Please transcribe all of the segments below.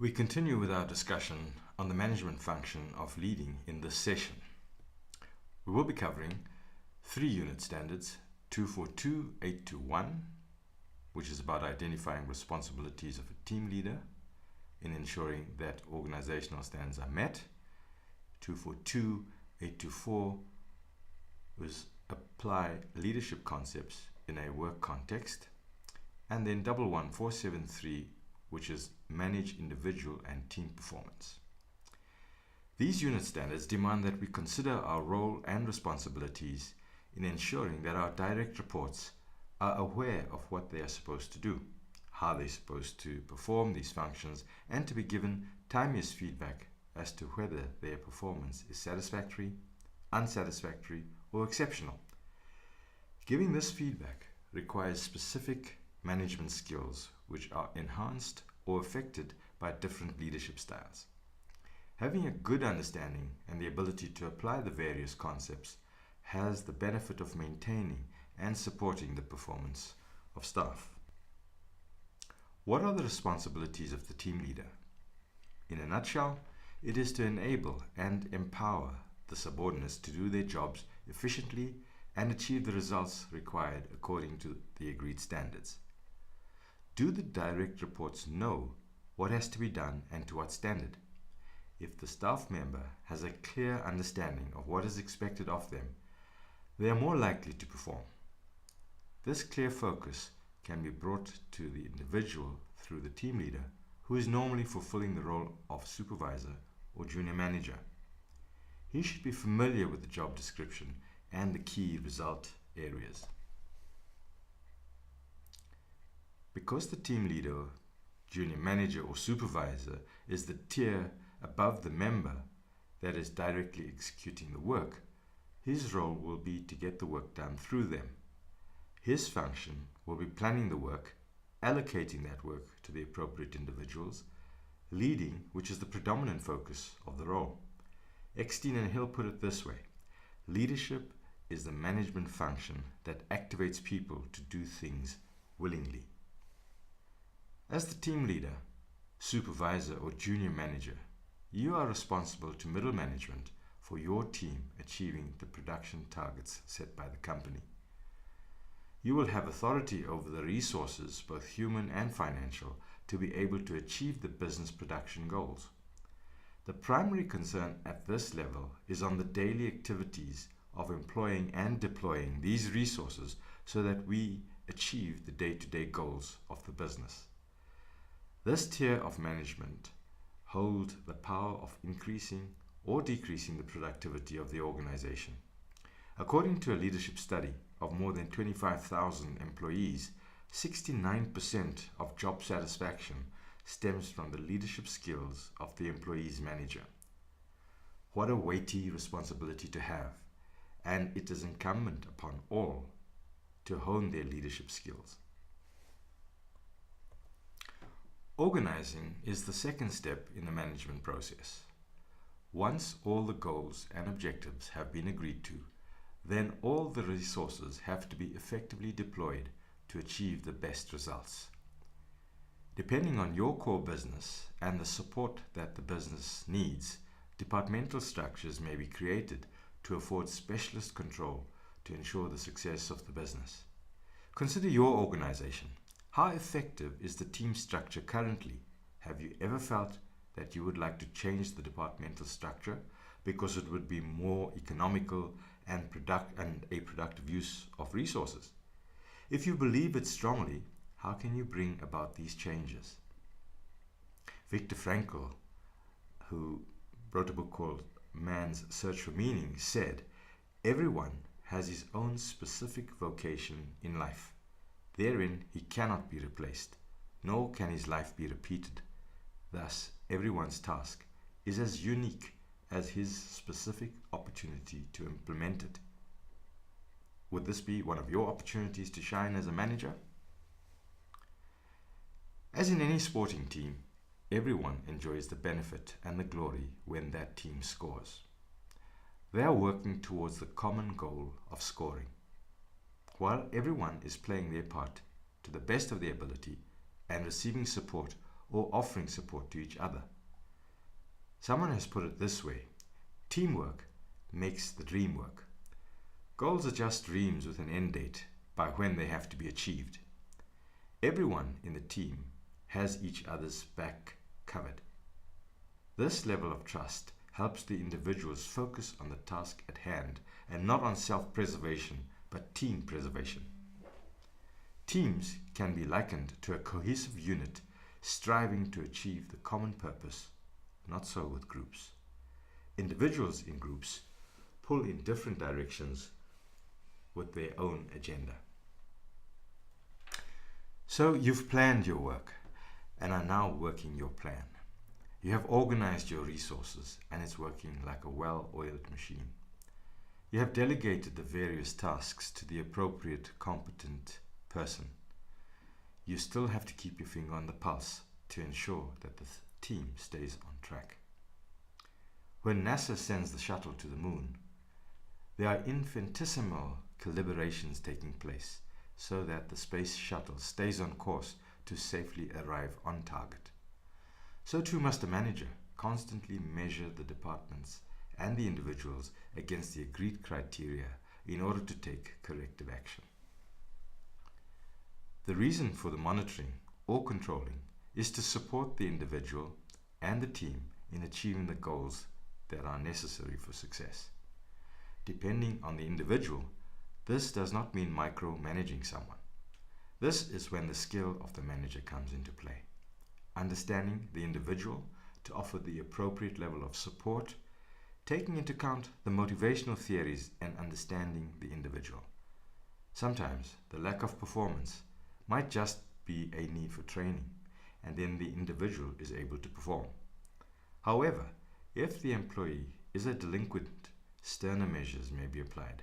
We continue with our discussion on the management function of leading in this session. We will be covering 3 unit standards, 242.821, which is about identifying responsibilities of a team leader in ensuring that organizational standards are met. 242.824 was apply leadership concepts in a work context. And then 11473, which is manage individual and team performance. These unit standards demand that we consider our role and responsibilities in ensuring that our direct reports are aware of what they are supposed to do, how they're supposed to perform these functions, and to be given timeous feedback as to whether their performance is satisfactory, unsatisfactory, or exceptional. Giving this feedback requires specific management skills which are enhanced or affected by different leadership styles. Having a good understanding and the ability to apply the various concepts has the benefit of maintaining and supporting the performance of staff. What are the responsibilities of the team leader? In a nutshell, it is to enable and empower the subordinates to do their jobs efficiently and achieve the results required according to the agreed standards. Do the direct reports know what has to be done and to what standard? If the staff member has a clear understanding of what is expected of them, they are more likely to perform. This clear focus can be brought to the individual through the team leader, who is normally fulfilling the role of supervisor or junior manager. He should be familiar with the job description and the key result areas. Because the team leader, junior manager, or supervisor is the tier above the member that is directly executing the work, his role will be to get the work done through them. His function will be planning the work, allocating that work to the appropriate individuals, leading, which is the predominant focus of the role. Eckstein and Hill put it this way: leadership is the management function that activates people to do things willingly. As the team leader, supervisor, or junior manager, you are responsible to middle management for your team achieving the production targets set by the company. You will have authority over the resources, both human and financial, to be able to achieve the business production goals. The primary concern at this level is on the daily activities of employing and deploying these resources so that we achieve the day-to-day goals of the business. This tier of management holds the power of increasing or decreasing the productivity of the organization. According to a leadership study of more than 25,000 employees, 69% of job satisfaction stems from the leadership skills of the employee's manager. What a weighty responsibility to have, and it is incumbent upon all to hone their leadership skills. Organizing is the second step in the management process. Once all the goals and objectives have been agreed to, then all the resources have to be effectively deployed to achieve the best results. Depending on your core business and the support that the business needs, departmental structures may be created to afford specialist control to ensure the success of the business. Consider your organization. How effective is the team structure currently? Have you ever felt that you would like to change the departmental structure because it would be more economical and a productive use of resources? If you believe it strongly, how can you bring about these changes? Viktor Frankl, who wrote a book called Man's Search for Meaning, said, "Everyone has his own specific vocation in life. Therein he cannot be replaced, nor can his life be repeated. Thus, everyone's task is as unique as his specific opportunity to implement it." Would this be one of your opportunities to shine as a manager? As in any sporting team, everyone enjoys the benefit and the glory when that team scores. They are working towards the common goal of scoring. While everyone is playing their part to the best of their ability and receiving support or offering support to each other. Someone has put it this way: teamwork makes the dream work. Goals are just dreams with an end date by when they have to be achieved. Everyone in the team has each other's back covered. This level of trust helps the individuals focus on the task at hand and not on self-preservation, but team preservation. Teams can be likened to a cohesive unit striving to achieve the common purpose. Not so with groups. Individuals in groups pull in different directions with their own agenda. So you've planned your work and are now working your plan. You have organized your resources and it's working like a well-oiled machine. You have delegated the various tasks to the appropriate, competent person. You still have to keep your finger on the pulse to ensure that the team stays on track. When NASA sends the shuttle to the moon, there are infinitesimal calibrations taking place so that the space shuttle stays on course to safely arrive on target. So too must a manager constantly measure the departments and the individuals against the agreed criteria in order to take corrective action. The reason for the monitoring or controlling is to support the individual and the team in achieving the goals that are necessary for success. Depending on the individual, this does not mean micromanaging someone. This is when the skill of the manager comes into play. Understanding the individual to offer the appropriate level of support, taking into account the motivational theories and understanding the individual. Sometimes the lack of performance might just be a need for training, and then the individual is able to perform. However, if the employee is a delinquent, sterner measures may be applied,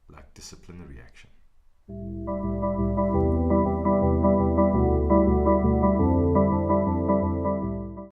like disciplinary action.